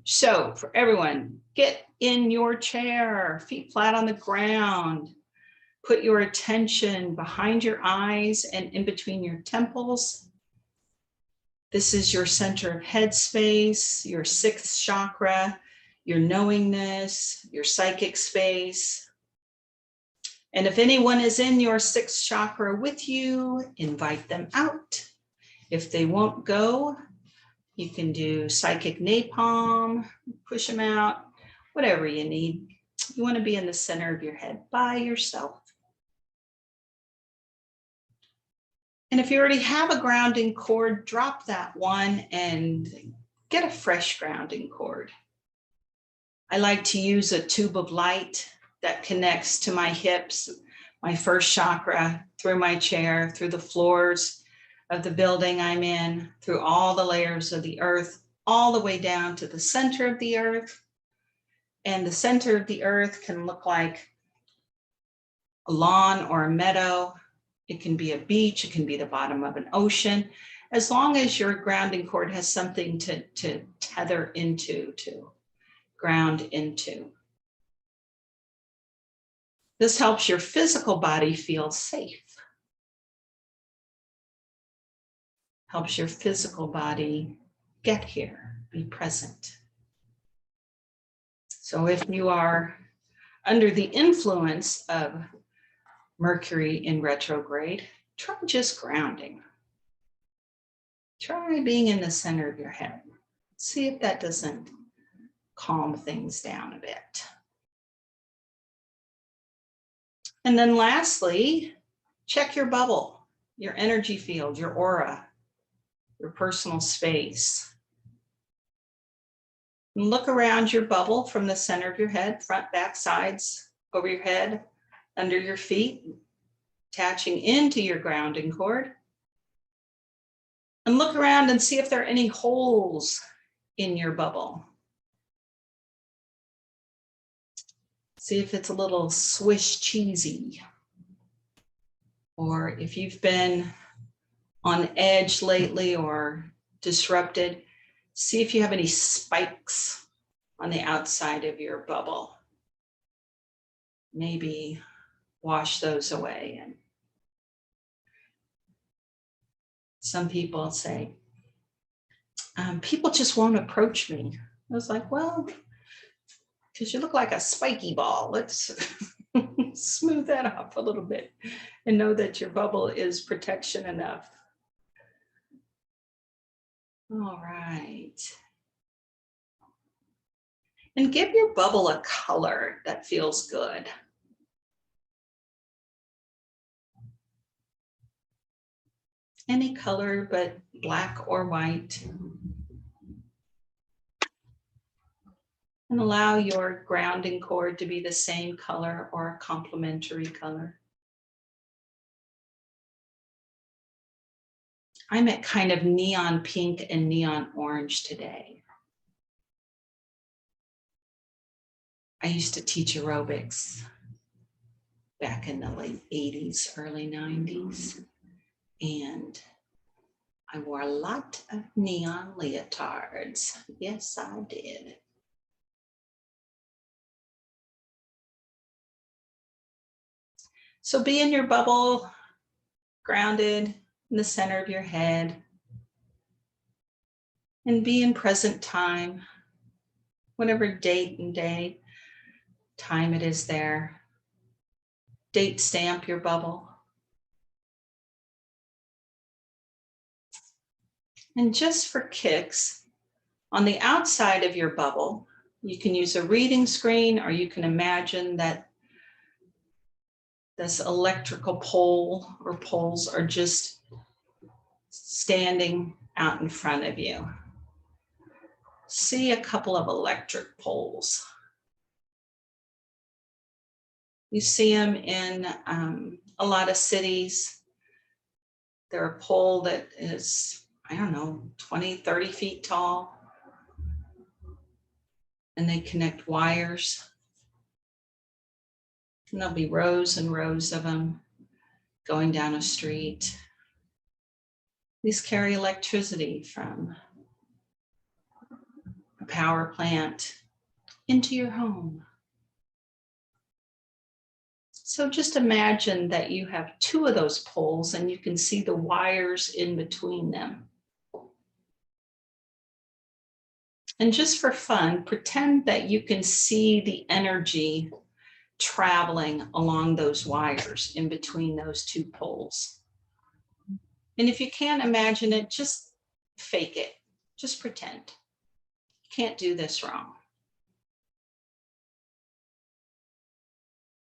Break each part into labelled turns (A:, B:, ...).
A: So for everyone, get in your chair, feet flat on the ground. Put your attention behind your eyes and in between your temples. This is your center of headspace, your sixth chakra, your knowingness, your psychic space. And if anyone is in your sixth chakra with you, invite them out. If they won't go, you can do psychic napalm, push them out, whatever you need. You want to be in the center of your head by yourself. And if you already have a grounding cord, drop that one and get a fresh grounding cord. I like to use a tube of light that connects to my hips, my first chakra, through my chair, through the floors of the building I'm in, through all the layers of the earth, all the way down to the center of the earth. And the center of the earth can look like a lawn or a meadow. It can be a beach, it can be the bottom of an ocean, as long as your grounding cord has something to tether into, to ground into. This helps your physical body feel safe. Helps your physical body get here, be present. So if you are under the influence of Mercury in retrograde, try just grounding. Try being in the center of your head. See if that doesn't calm things down a bit. And then lastly, check your bubble, your energy field, your aura, your personal space. And look around your bubble from the center of your head, front, back, sides, over your head, under your feet, attaching into your grounding cord. And look around and see if there are any holes in your bubble. See if it's a little Swiss cheesy. Or if you've been on edge lately or disrupted, see if you have any spikes on the outside of your bubble. Maybe wash those away. And some people say, people just won't approach me. I was like, well, because you look like a spiky ball. Let's smooth that off a little bit and know that your bubble is protection enough. All right. And give your bubble a color that feels good. Any color but black or white. And allow your grounding cord to be the same color or a complementary color. I'm at kind of neon pink and neon orange today. I used to teach aerobics back in the late 80s, early 90s. And I wore a lot of neon leotards. Yes, I did. So be in your bubble, grounded in the center of your head, and be in present time, whatever date and day, time it is there. Date stamp your bubble. And just for kicks, on the outside of your bubble, you can use a reading screen, or you can imagine that this electrical pole or poles are just standing out in front of you. See a couple of electric poles. You see them in a lot of cities. They're a pole that is, I don't know, 20, 30 feet tall. And they connect wires. And there'll be rows and rows of them going down a street. These carry electricity from power plant into your home. So just imagine that you have two of those poles and you can see the wires in between them. And just for fun, pretend that you can see the energy traveling along those wires in between those two poles. And if you can't imagine it, just fake it. Just pretend. You can't do this wrong.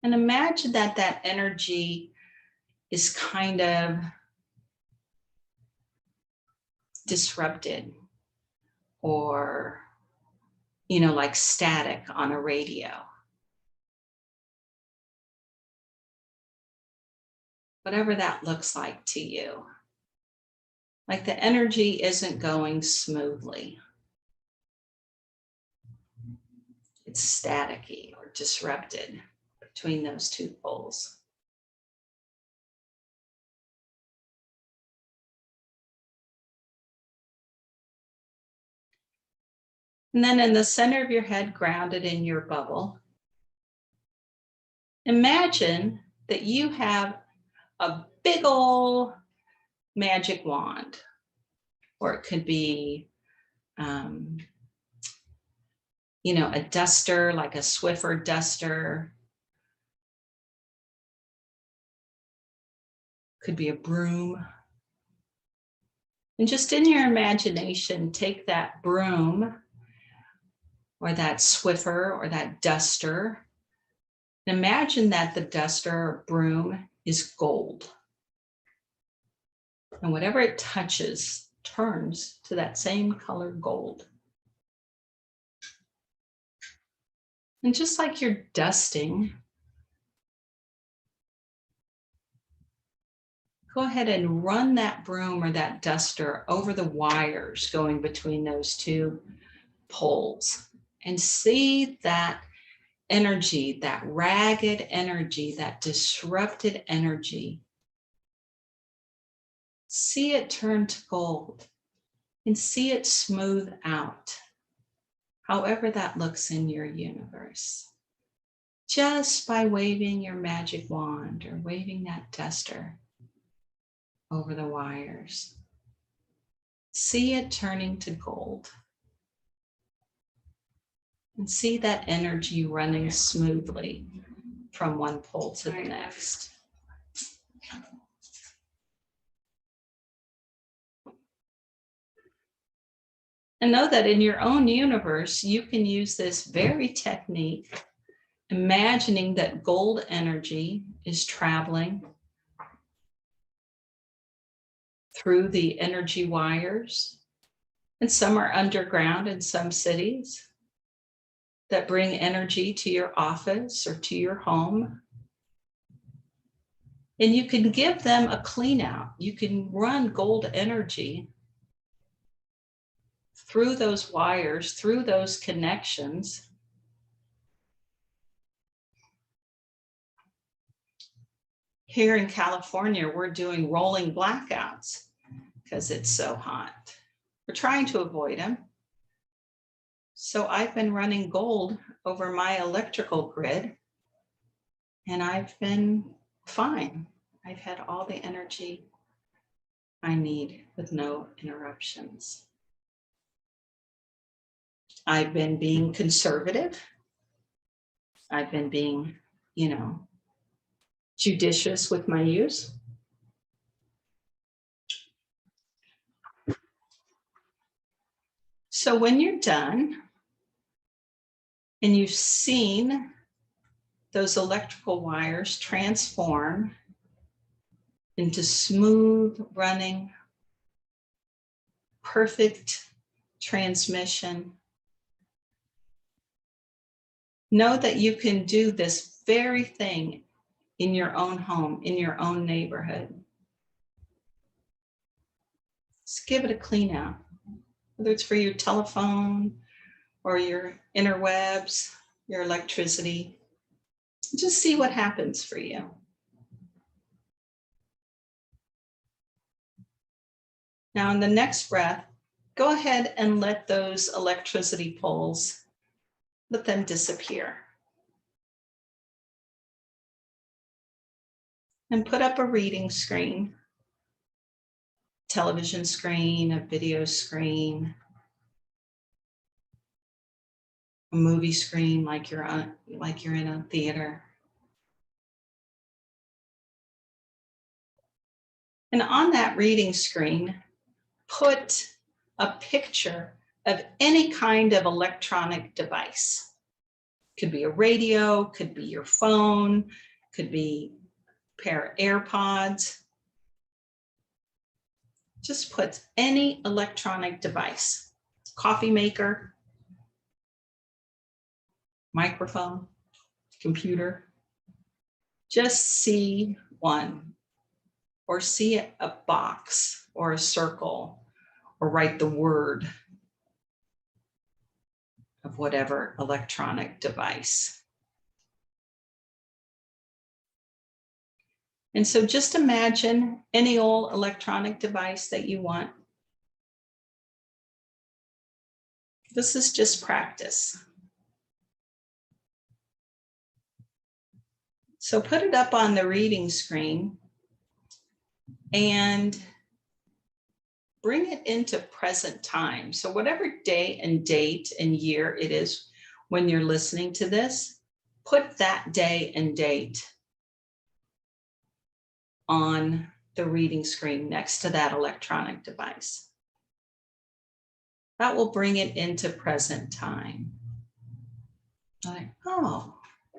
A: And imagine that that energy is kind of disrupted or, like static on a radio. Whatever that looks like to you. Like the energy isn't going smoothly. It's staticky or disrupted between those two poles. And then in the center of your head, grounded in your bubble, imagine that you have a big old magic wand, or it could be, a duster, like a Swiffer duster. Could be a broom. And just in your imagination, take that broom or that Swiffer or that duster. Imagine that the duster or broom is gold. And whatever it touches turns to that same color gold. And just like you're dusting, go ahead and run that broom or that duster over the wires going between those two poles and see that energy, that ragged energy, that disrupted energy. See it turn to gold and see it smooth out, however that looks in your universe. Just by waving your magic wand or waving that duster over the wires. See it turning to gold. And see that energy running smoothly from one pole to the next. And know that in your own universe, you can use this very technique, imagining that gold energy is traveling through the energy wires, and some are underground in some cities that bring energy to your office or to your home. And you can give them a clean out. You can run gold energy through those wires, through those connections. Here in California, we're doing rolling blackouts because it's so hot. We're trying to avoid them. So I've been running gold over my electrical grid, and I've been fine. I've had all the energy I need with no interruptions. I've been being conservative. I've been being, judicious with my use. So when you're done and you've seen those electrical wires transform into smooth running, perfect transmission, know that you can do this very thing in your own home, in your own neighborhood. Just give it a clean out, whether it's for your telephone or your interwebs, your electricity. Just see what happens for you. Now in the next breath, go ahead and let those electricity poles, let them disappear. And put up a reading screen, television screen, a video screen, a movie screen like you're in a theater. And on that reading screen, put a picture of any kind of electronic device. Could be a radio, could be your phone, could be a pair of AirPods. Just put any electronic device, coffee maker, microphone, computer. Just see one, or see a box or a circle, or write the word of whatever electronic device. And so just imagine any old electronic device that you want. This is just practice. So put it up on the reading screen and bring it into present time. So whatever day and date and year it is when you're listening to this, put that day and date on the reading screen next to that electronic device. That will bring it into present time. Like, oh,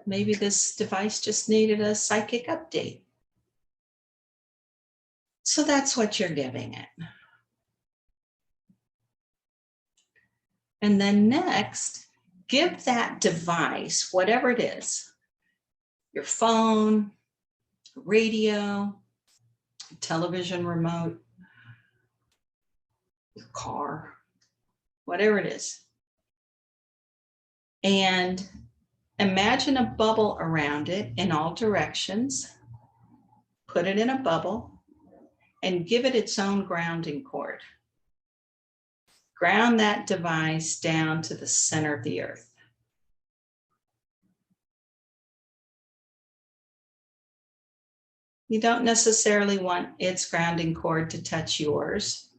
A: maybe this device just needed a psychic update. So that's what you're giving it. And then next, give that device, whatever it is, your phone, radio, television remote, your car, whatever it is. And imagine a bubble around it in all directions. Put it in a bubble and give it its own grounding cord. Ground that device down to the center of the earth. You don't necessarily want its grounding cord to touch yours,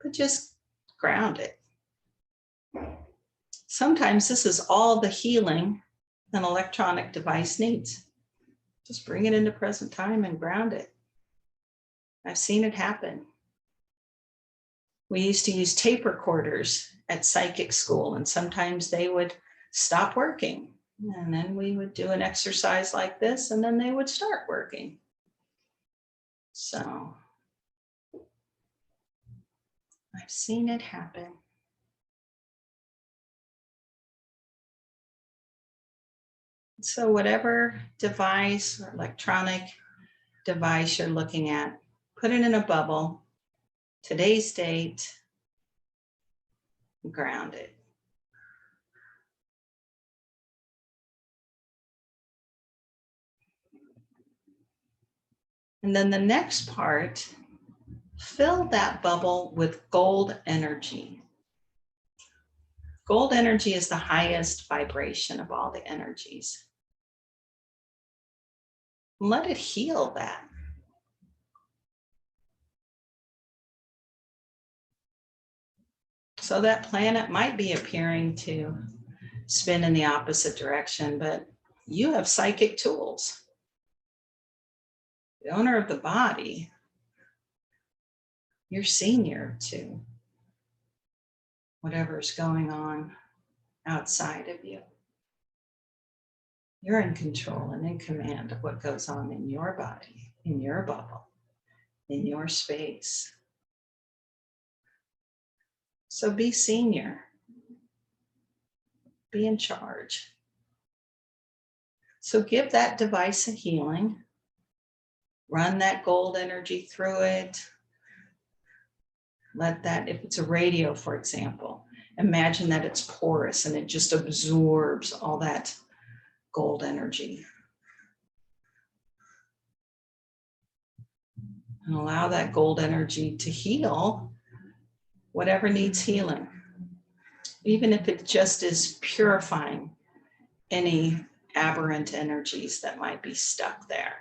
A: but just ground it. Sometimes this is all the healing an electronic device needs. Just bring it into present time and ground it. I've seen it happen. We used to use tape recorders at psychic school, and sometimes they would stop working. And then we would do an exercise like this, and then they would start working. So I've seen it happen. So whatever device or electronic device you're looking at, put it in a bubble, today's date, ground it. And then the next part, fill that bubble with gold energy. Gold energy is the highest vibration of all the energies. Let it heal that. So that planet might be appearing to spin in the opposite direction, but you have psychic tools. The owner of the body, you're senior to whatever's going on outside of you. You're in control and in command of what goes on in your body, in your bubble, in your space. So be senior. Be in charge. So give that device a healing. Run that gold energy through it. Let that, if it's a radio, for example, imagine that it's porous and it just absorbs all that gold energy. And allow that gold energy to heal whatever needs healing, even if it just is purifying any aberrant energies that might be stuck there.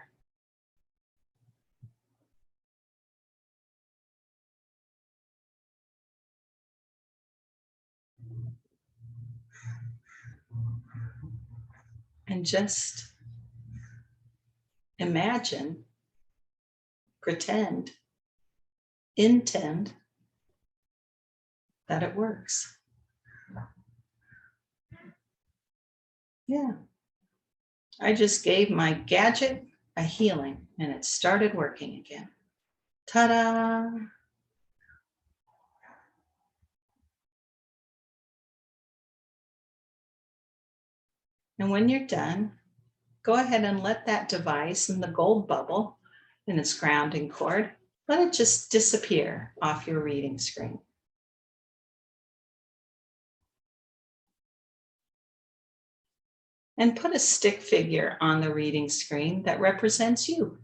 A: And just imagine, pretend, intend that it works. Yeah. I just gave my gadget a healing and it started working again. Ta-da! And when you're done, go ahead and let that device and the gold bubble in its grounding cord, let it just disappear off your reading screen. And put a stick figure on the reading screen that represents you.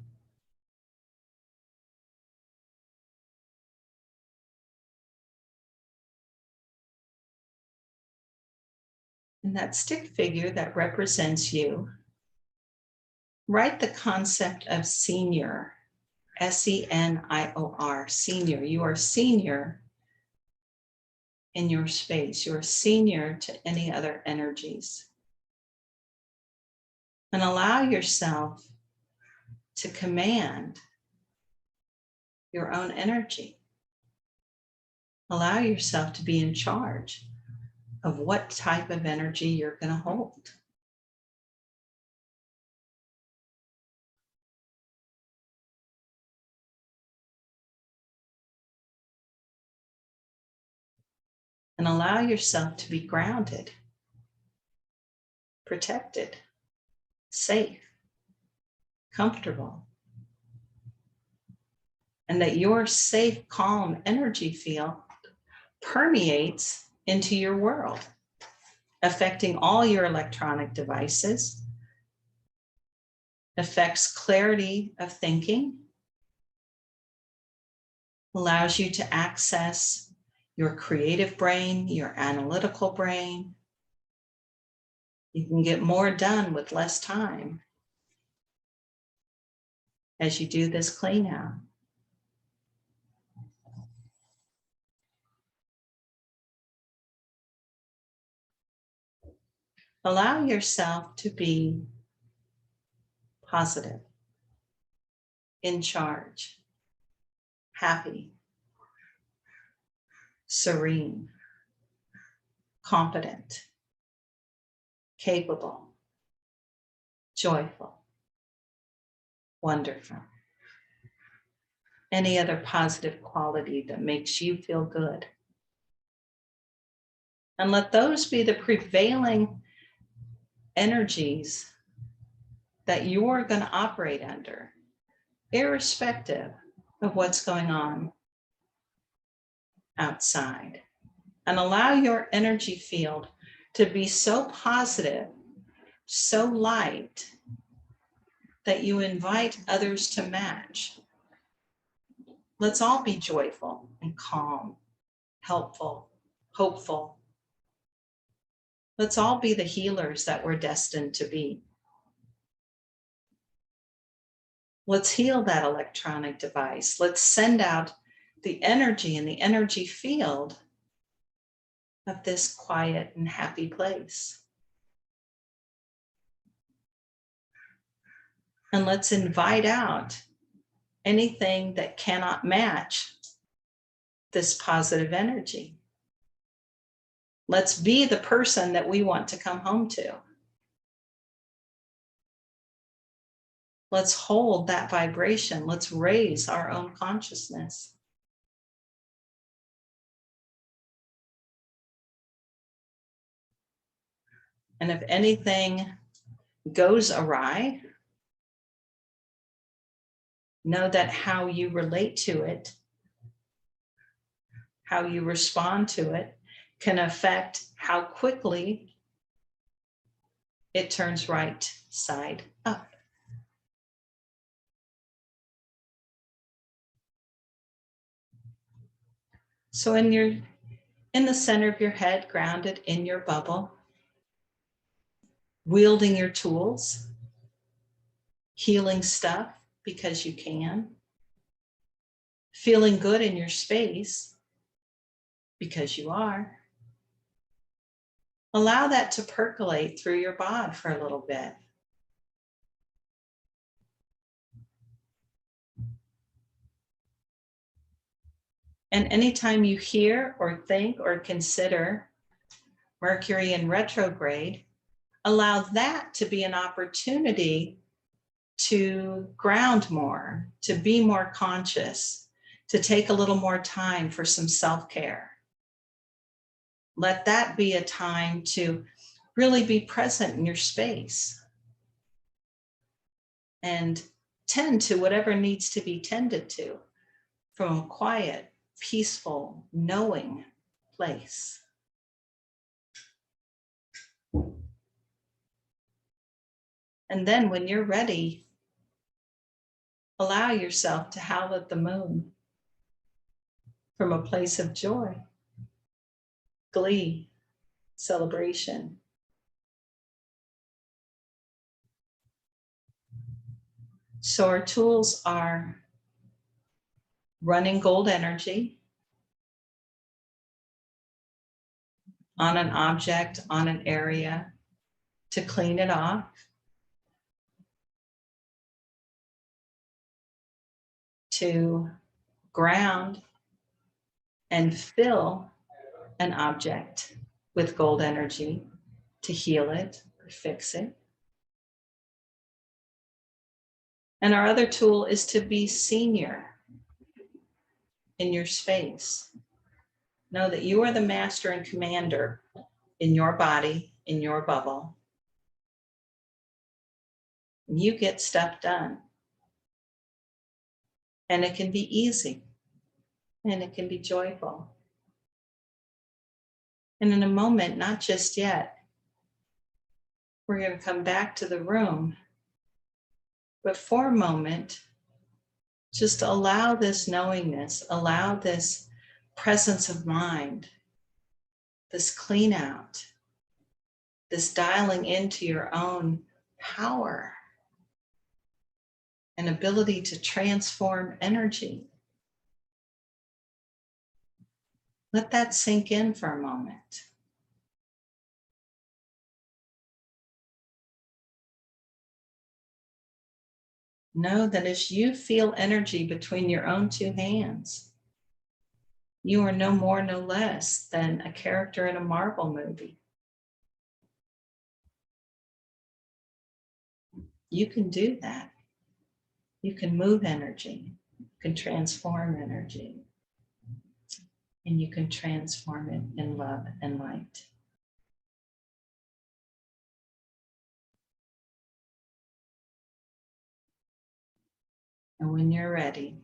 A: And that stick figure that represents you, write the concept of senior, S-E-N-I-O-R, senior. You are senior in your space. You are senior to any other energies. And allow yourself to command your own energy. Allow yourself to be in charge of what type of energy you're going to hold. And allow yourself to be grounded, protected, safe, comfortable, and that your safe, calm energy field permeates into your world, affecting all your electronic devices, affects clarity of thinking, allows you to access your creative brain, your analytical brain. You can get more done with less time as you do this clean out. Allow yourself to be positive, in charge, happy, serene, competent, capable, joyful, wonderful. Any other positive quality that makes you feel good. And let those be the prevailing energies that you're going to operate under, irrespective of what's going on outside. And allow your energy field to be so positive, so light, that you invite others to match. Let's all be joyful and calm, helpful, hopeful. Let's all be the healers that we're destined to be. Let's heal that electronic device. Let's send out the energy and the energy field of this quiet and happy place. And let's invite out anything that cannot match this positive energy. Let's be the person that we want to come home to. Let's hold that vibration. Let's raise our own consciousness. And if anything goes awry, know that how you relate to it, how you respond to it, can affect how quickly it turns right side up. So in the center of your head, grounded in your bubble, wielding your tools, healing stuff because you can, feeling good in your space because you are. Allow that to percolate through your bod for a little bit. And anytime you hear or think or consider Mercury in retrograde, allow that to be an opportunity to ground more, to be more conscious, to take a little more time for some self-care. Let that be a time to really be present in your space and tend to whatever needs to be tended to from a quiet, peaceful, knowing place. And then when you're ready, allow yourself to howl at the moon from a place of joy, glee, celebration. So our tools are running gold energy on an object, on an area to clean it off. To ground and fill an object with gold energy to heal it or fix it. And our other tool is to be senior in your space. Know that you are the master and commander in your body, in your bubble. You get stuff done. And it can be easy. And it can be joyful. And in a moment, not just yet, we're going to come back to the room. But for a moment, just allow this knowingness, allow this presence of mind, this clean out, this dialing into your own power and ability to transform energy. Let that sink in for a moment. Know that as you feel energy between your own two hands, you are no more, no less than a character in a Marvel movie. You can do that. You can move energy, you can transform energy, and you can transform it in love and light. And when you're ready,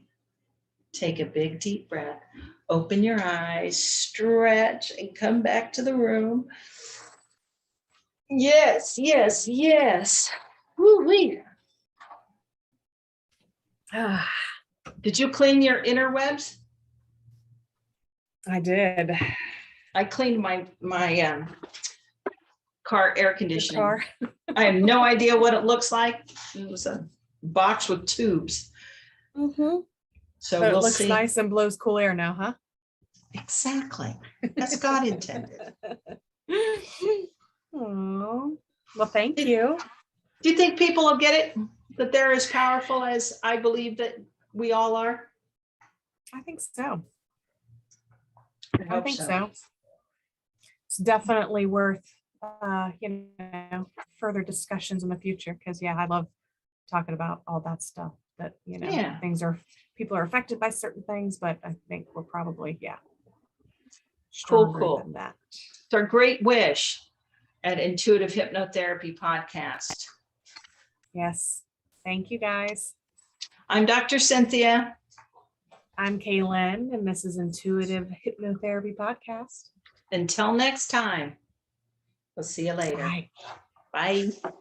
A: take a big deep breath, open your eyes, stretch, and come back to the room. Yes, yes, yes. Woo-wee. Did you clean your interwebs?
B: I did.
A: I cleaned my car air conditioning.
B: Car.
A: I have no idea what it looks like. It was a box with tubes.
B: Mm-hmm.
A: So
B: But
A: we'll
B: it looks
A: see.
B: nice and blows cool air now, huh?
A: Exactly. That's God intended.
B: Oh, well, thank you.
A: Do you think people will get it? That they're as powerful as I believe that we all are?
B: I think so. I
A: hope
B: think so. It's definitely worth, further discussions in the future because, yeah, I love talking about all that stuff that,
A: Yeah.
B: people are affected by certain things, but I think we're probably,
A: Cool,
B: stronger
A: cool.
B: than that.
A: It's our great wish at Intuitive Hypnotherapy Podcast.
B: Yes. Thank you, guys.
A: I'm Dr. Cynthia.
B: I'm Kaylin, and this is Intuitive Hypnotherapy Podcast.
A: Until next time, we'll see you later.
B: Bye.
A: Bye.